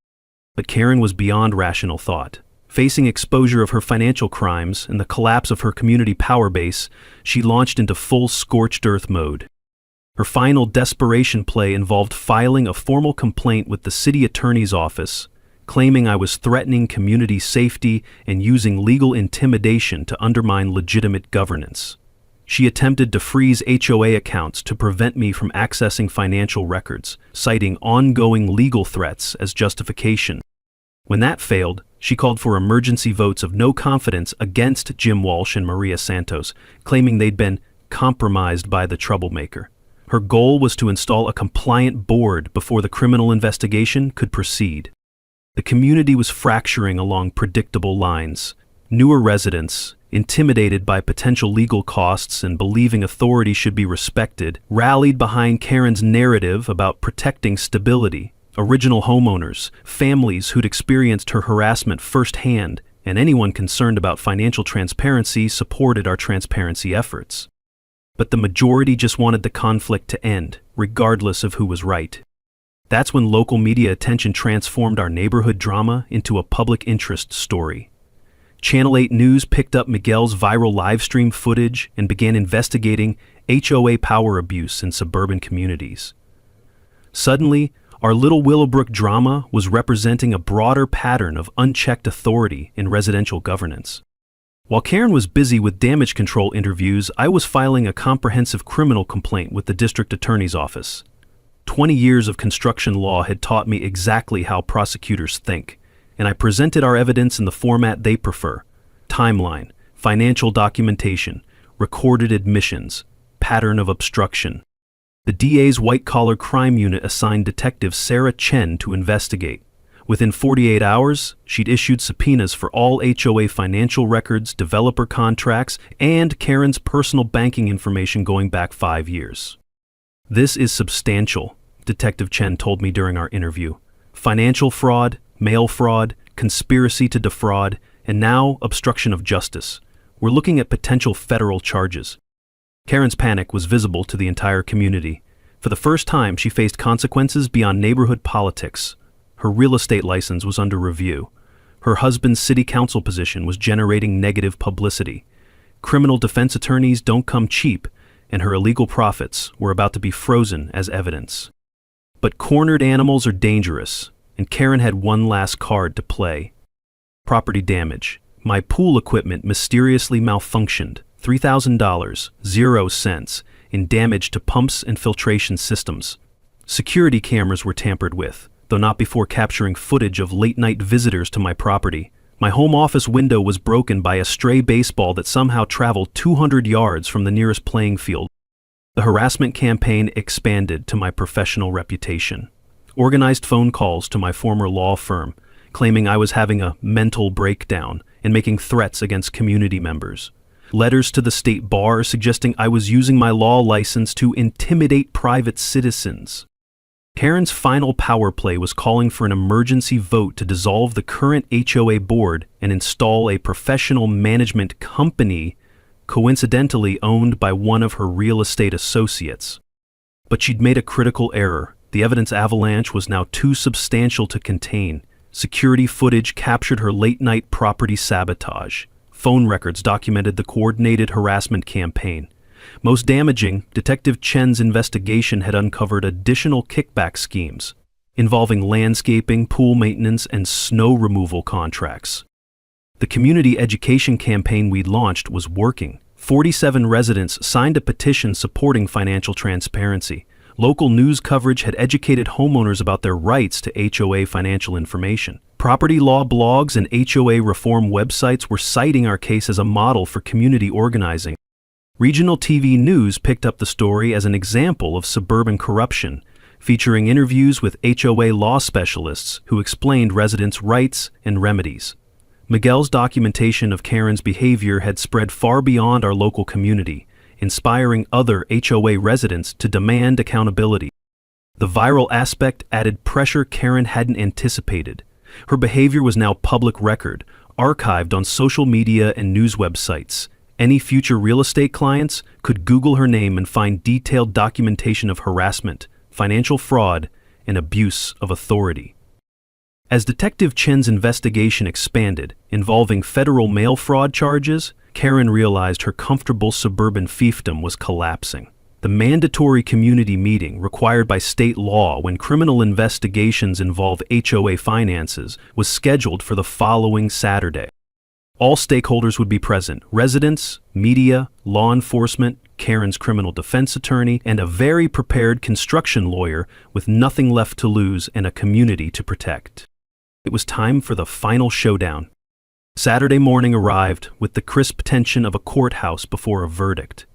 But Karen was beyond rational thought. Facing exposure of her financial crimes and the collapse of her community power base, she launched into full scorched earth mode. Her final desperation play involved filing a formal complaint with the city attorney's office, claiming I was threatening community safety and using legal intimidation to undermine legitimate governance. She attempted to freeze HOA accounts to prevent me from accessing financial records, citing ongoing legal threats as justification. When that failed, she called for emergency votes of no confidence against Jim Walsh and Maria Santos, claiming they'd been compromised by the troublemaker. Her goal was to install a compliant board before the criminal investigation could proceed. The community was fracturing along predictable lines. Newer residents, intimidated by potential legal costs and believing authority should be respected, rallied behind Karen's narrative about protecting stability. Original homeowners, families who'd experienced her harassment firsthand, and anyone concerned about financial transparency supported our transparency efforts. But the majority just wanted the conflict to end, regardless of who was right. That's when local media attention transformed our neighborhood drama into a public interest story. Channel 8 News picked up Miguel's viral livestream footage and began investigating HOA power abuse in suburban communities. Suddenly, our little Willowbrook drama was representing a broader pattern of unchecked authority in residential governance. While Karen was busy with damage control interviews, I was filing a comprehensive criminal complaint with the district attorney's office. 20 years of construction law had taught me exactly how prosecutors think, and I presented our evidence in the format they prefer: timeline, financial documentation, recorded admissions, pattern of obstruction. The DA's white-collar crime unit assigned Detective Sarah Chen to investigate. Within 48 hours, she'd issued subpoenas for all HOA financial records, developer contracts, and Karen's personal banking information going back 5 years. "This is substantial," Detective Chen told me during our interview. "Financial fraud, mail fraud, conspiracy to defraud, and now obstruction of justice. We're looking at potential federal charges." Karen's panic was visible to the entire community. For the first time, she faced consequences beyond neighborhood politics. Her real estate license was under review. Her husband's city council position was generating negative publicity. Criminal defense attorneys don't come cheap, and her illegal profits were about to be frozen as evidence. But cornered animals are dangerous, and Karen had one last card to play. Property damage. My pool equipment mysteriously malfunctioned. $3,000, 0 cents, in damage to pumps and filtration systems. Security cameras were tampered with, though not before capturing footage of late-night visitors to my property. My home office window was broken by a stray baseball that somehow traveled 200 yards from the nearest playing field. The harassment campaign expanded to my professional reputation. Organized phone calls to my former law firm, claiming I was having a mental breakdown and making threats against community members. Letters to the state bar suggesting I was using my law license to intimidate private citizens. Karen's final power play was calling for an emergency vote to dissolve the current HOA board and install a professional management company, coincidentally owned by one of her real estate associates. But she'd made a critical error. The evidence avalanche was now too substantial to contain. Security footage captured her late-night property sabotage. Phone records documented the coordinated harassment campaign. Most damaging, Detective Chen's investigation had uncovered additional kickback schemes involving landscaping, pool maintenance, and snow removal contracts. The community education campaign we'd launched was working. 47 residents signed a petition supporting financial transparency. Local news coverage had educated homeowners about their rights to HOA financial information. Property law blogs and HOA reform websites were citing our case as a model for community organizing. Regional TV news picked up the story as an example of suburban corruption, featuring interviews with HOA law specialists who explained residents' rights and remedies. Miguel's documentation of Karen's behavior had spread far beyond our local community, inspiring other HOA residents to demand accountability. The viral aspect added pressure Karen hadn't anticipated. Her behavior was now public record, archived on social media and news websites. Any future real estate clients could Google her name and find detailed documentation of harassment, financial fraud, and abuse of authority. As Detective Chen's investigation expanded, involving federal mail fraud charges, Karen realized her comfortable suburban fiefdom was collapsing. The mandatory community meeting required by state law when criminal investigations involve HOA finances was scheduled for the following Saturday. All stakeholders would be present: residents, media, law enforcement, Karen's criminal defense attorney, and a very prepared construction lawyer with nothing left to lose and a community to protect. It was time for the final showdown. Saturday morning arrived with the crisp tension of a courthouse before a verdict.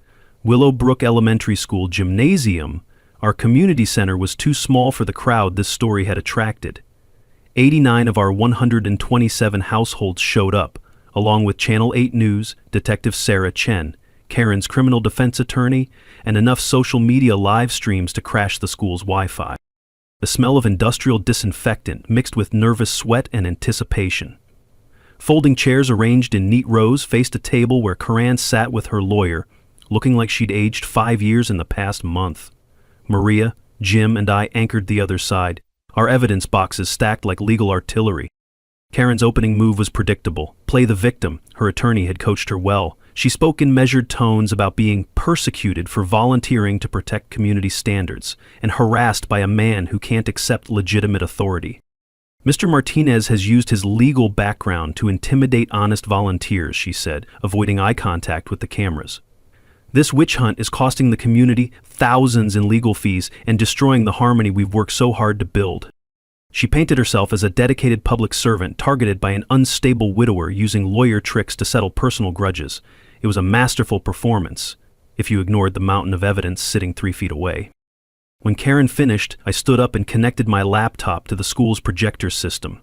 Willowbrook Elementary School gymnasium, our community center, was too small for the crowd this story had attracted. 89 of our 127 households showed up, along with Channel 8 News, Detective Sarah Chen, Karen's criminal defense attorney, and enough social media live streams to crash the school's Wi-Fi. The smell of industrial disinfectant mixed with nervous sweat and anticipation. Folding chairs arranged in neat rows faced a table where Karan sat with her lawyer, looking like she'd aged 5 years in the past month. Maria, Jim, and I anchored the other side, our evidence boxes stacked like legal artillery. Karen's opening move was predictable. Play the victim. Her attorney had coached her well. She spoke in measured tones about being persecuted for volunteering to protect community standards and harassed by a man who can't accept legitimate authority. Mr. Martinez has used his legal background to intimidate honest volunteers, she said, avoiding eye contact with the cameras. This witch hunt is costing the community thousands in legal fees and destroying the harmony we've worked so hard to build. She painted herself as a dedicated public servant targeted by an unstable widower using lawyer tricks to settle personal grudges. It was a masterful performance, if you ignored the mountain of evidence sitting 3 feet away. When Karen finished, I stood up and connected my laptop to the school's projector system.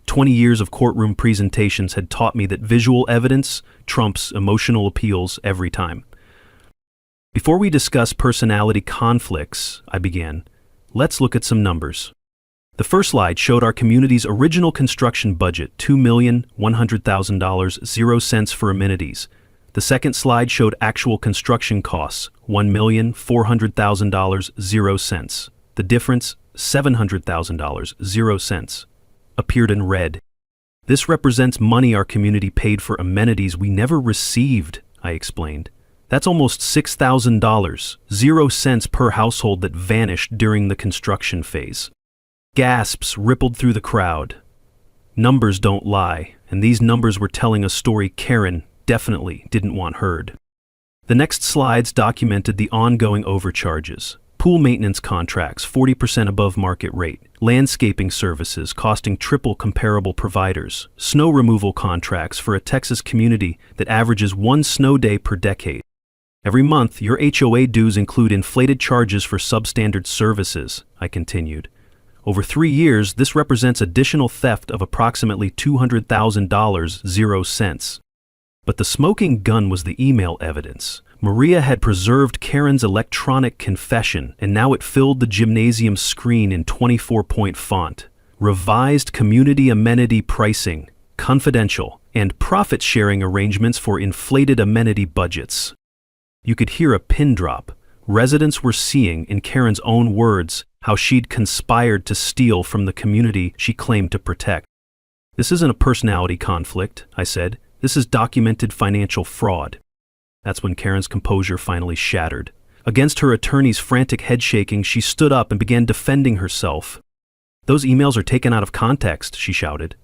20 years of courtroom presentations had taught me that visual evidence trumps emotional appeals every time. Before we discuss personality conflicts, I began, let's look at some numbers. The first slide showed our community's original construction budget, $2,100,000, 0 cents for amenities. The second slide showed actual construction costs, $1,400,000, 0 cents. The difference, $700,000, 0 cents, appeared in red. This represents money our community paid for amenities we never received, I explained. That's almost $6,000, 0 cents per household that vanished during the construction phase. Gasps rippled through the crowd. Numbers don't lie, and these numbers were telling a story Karen definitely didn't want heard. The next slides documented the ongoing overcharges. Pool maintenance contracts 40% above market rate, landscaping services costing triple comparable providers, snow removal contracts for a Texas community that averages 1 snow day per decade. Every month, your HOA dues include inflated charges for substandard services, I continued. Over 3 years, this represents additional theft of approximately $200,000, 0 cents. But the smoking gun was the email evidence. Maria had preserved Karen's electronic confession, and now it filled the gymnasium screen in 24-point font. Revised community amenity pricing, confidential, and profit-sharing arrangements for inflated amenity budgets. You could hear a pin drop. Residents were seeing, in Karen's own words, how she'd conspired to steal from the community she claimed to protect. This isn't a personality conflict, I said. This is documented financial fraud. That's when Karen's composure finally shattered. Against her attorney's frantic head-shaking, she stood up and began defending herself. Those emails are taken out of context, she shouted.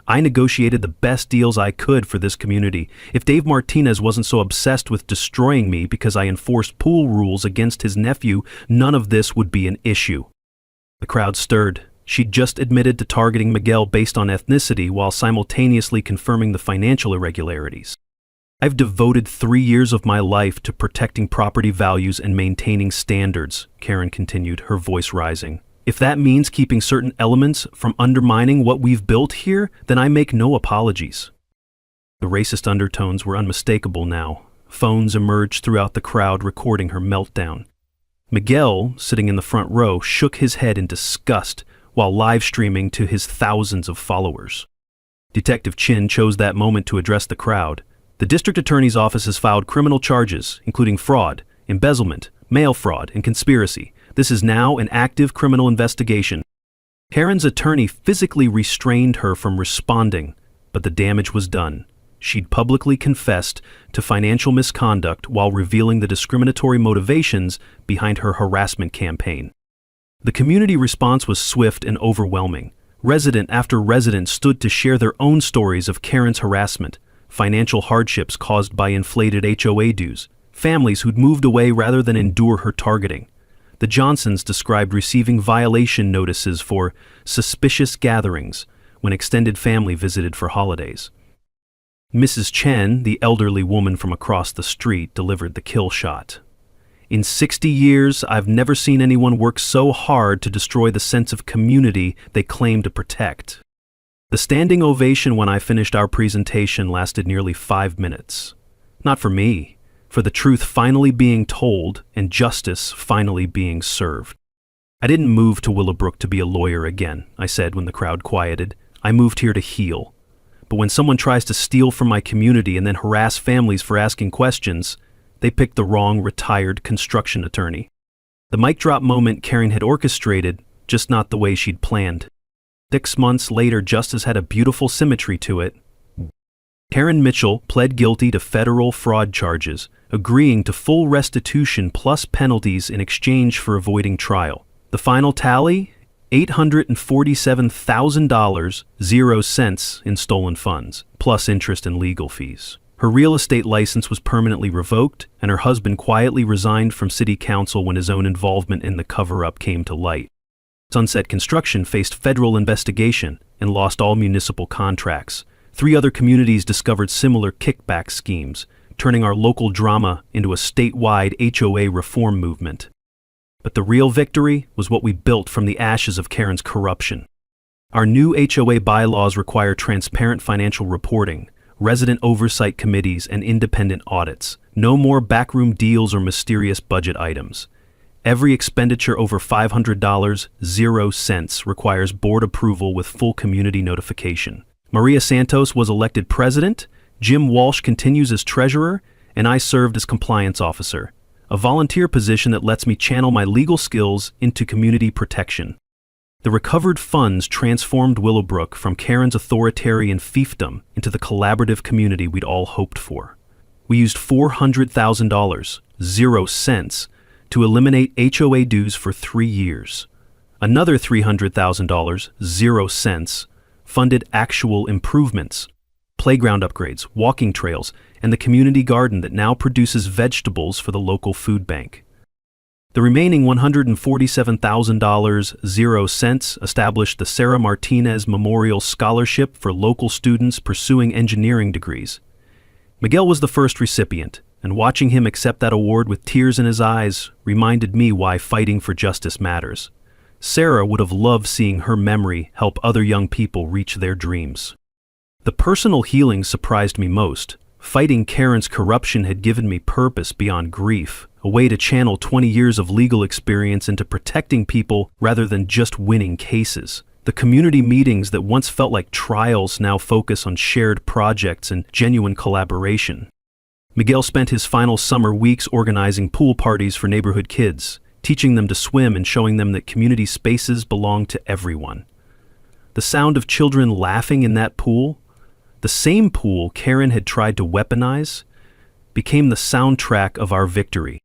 I negotiated the best deals I could for this community. If Dave Martinez wasn't so obsessed with destroying me because I enforced pool rules against his nephew, none of this would be an issue. The crowd stirred. She'd just admitted to targeting Miguel based on ethnicity while simultaneously confirming the financial irregularities. I've devoted 3 years of my life to protecting property values and maintaining standards, Karen continued, her voice rising. If that means keeping certain elements from undermining what we've built here, then I make no apologies. The racist undertones were unmistakable now. Phones emerged throughout the crowd recording her meltdown. Miguel, sitting in the front row, shook his head in disgust while live streaming to his thousands of followers. Detective Chin chose that moment to address the crowd. The district attorney's office has filed criminal charges, including fraud, embezzlement, mail fraud, and conspiracy. This is now an active criminal investigation. Karen's attorney physically restrained her from responding, but the damage was done. She'd publicly confessed to financial misconduct while revealing the discriminatory motivations behind her harassment campaign. The community response was swift and overwhelming. Resident after resident stood to share their own stories of Karen's harassment, financial hardships caused by inflated HOA dues, families who'd moved away rather than endure her targeting. The Johnsons described receiving violation notices for suspicious gatherings when extended family visited for holidays. Mrs. Chen, the elderly woman from across the street, delivered the kill shot. In 60 years, I've never seen anyone work so hard to destroy the sense of community they claim to protect. The standing ovation when I finished our presentation lasted nearly 5 minutes. Not for me, for the truth finally being told and justice finally being served. I didn't move to Willowbrook to be a lawyer again, I said when the crowd quieted. I moved here to heal. But when someone tries to steal from my community and then harass families for asking questions, they picked the wrong retired construction attorney. The mic drop moment Karen had orchestrated, just not the way she'd planned. 6 months later, justice had a beautiful symmetry to it. Karen Mitchell pled guilty to federal fraud charges, agreeing to full restitution plus penalties in exchange for avoiding trial. The final tally? $847,000, 0 cents in stolen funds, plus interest and legal fees. Her real estate license was permanently revoked, and her husband quietly resigned from city council when his own involvement in the cover-up came to light. Sunset Construction faced federal investigation and lost all municipal contracts. 3 other communities discovered similar kickback schemes, turning our local drama into a statewide HOA reform movement. But the real victory was what we built from the ashes of Karen's corruption. Our new HOA bylaws require transparent financial reporting, resident oversight committees, and independent audits. No more backroom deals or mysterious budget items. Every expenditure over $500, 0 cents, requires board approval with full community notification. Maria Santos was elected president, Jim Walsh continues as treasurer, and I served as compliance officer, a volunteer position that lets me channel my legal skills into community protection. The recovered funds transformed Willowbrook from Karen's authoritarian fiefdom into the collaborative community we'd all hoped for. We used $400,000, 0 cents, to eliminate HOA dues for 3 years. Another $300,000, 0 cents, funded actual improvements, playground upgrades, walking trails, and the community garden that now produces vegetables for the local food bank. The remaining $147,000, 0 cents, established the Sarah Martinez Memorial Scholarship for local students pursuing engineering degrees. Miguel was the first recipient, and watching him accept that award with tears in his eyes reminded me why fighting for justice matters. Sarah would have loved seeing her memory help other young people reach their dreams. The personal healing surprised me most. Fighting Karen's corruption had given me purpose beyond grief, a way to channel 20 years of legal experience into protecting people rather than just winning cases. The community meetings that once felt like trials now focus on shared projects and genuine collaboration. Miguel spent his final summer weeks organizing pool parties for neighborhood kids, teaching them to swim and showing them that community spaces belong to everyone. The sound of children laughing in that pool, the same pool Karen had tried to weaponize, became the soundtrack of our victory.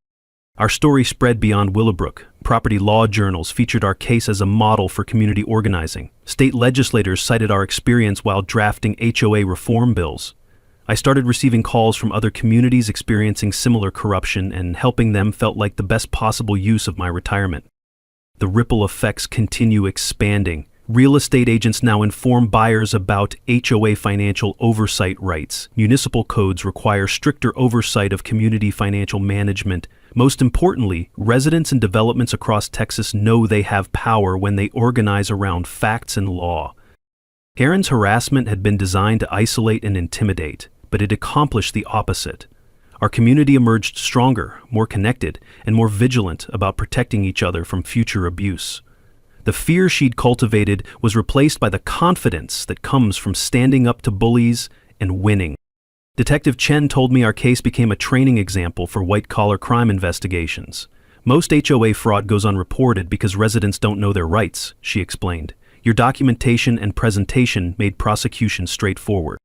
Our story spread beyond Willowbrook. Property law journals featured our case as a model for community organizing. State legislators cited our experience while drafting HOA reform bills. I started receiving calls from other communities experiencing similar corruption, and helping them felt like the best possible use of my retirement. The ripple effects continue expanding. Real estate agents now inform buyers about HOA financial oversight rights. Municipal codes require stricter oversight of community financial management. Most importantly, residents and developments across Texas know they have power when they organize around facts and law. Karen's harassment had been designed to isolate and intimidate, but it accomplished the opposite. Our community emerged stronger, more connected, and more vigilant about protecting each other from future abuse. The fear she'd cultivated was replaced by the confidence that comes from standing up to bullies and winning. Detective Chen told me our case became a training example for white-collar crime investigations. Most HOA fraud goes unreported because residents don't know their rights, she explained. Your documentation and presentation made prosecution straightforward.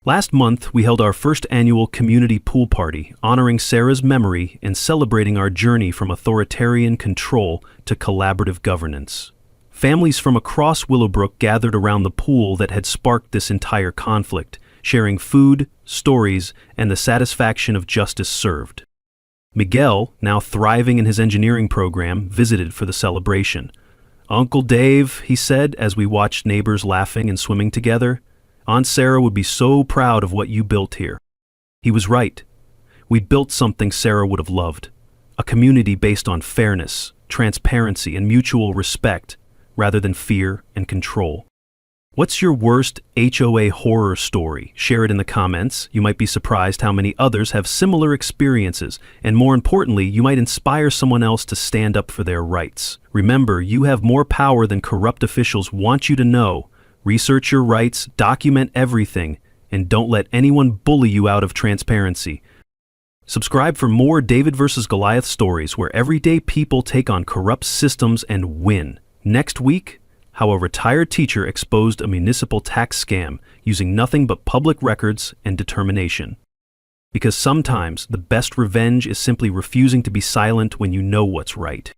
Last month, we held our first annual community pool party, honoring Sarah's memory and celebrating our journey from authoritarian control to collaborative governance. Families from across Willowbrook gathered around the pool that had sparked this entire conflict, sharing food, stories, and the satisfaction of justice served. Miguel, now thriving in his engineering program, visited for the celebration. "Uncle Dave," he said as we watched neighbors laughing and swimming together, "Aunt Sarah would be so proud of what you built here." He was right. We'd built something Sarah would have loved. A community based on fairness, transparency, and mutual respect, rather than fear and control. What's your worst HOA horror story? Share it in the comments. You might be surprised how many others have similar experiences, and more importantly, you might inspire someone else to stand up for their rights. Remember, you have more power than corrupt officials want you to know. Research your rights, document everything, and don't let anyone bully you out of transparency. Subscribe for more David vs. Goliath stories where everyday people take on corrupt systems and win. Next week, how a retired teacher exposed a municipal tax scam using nothing but public records and determination. Because sometimes the best revenge is simply refusing to be silent when you know what's right.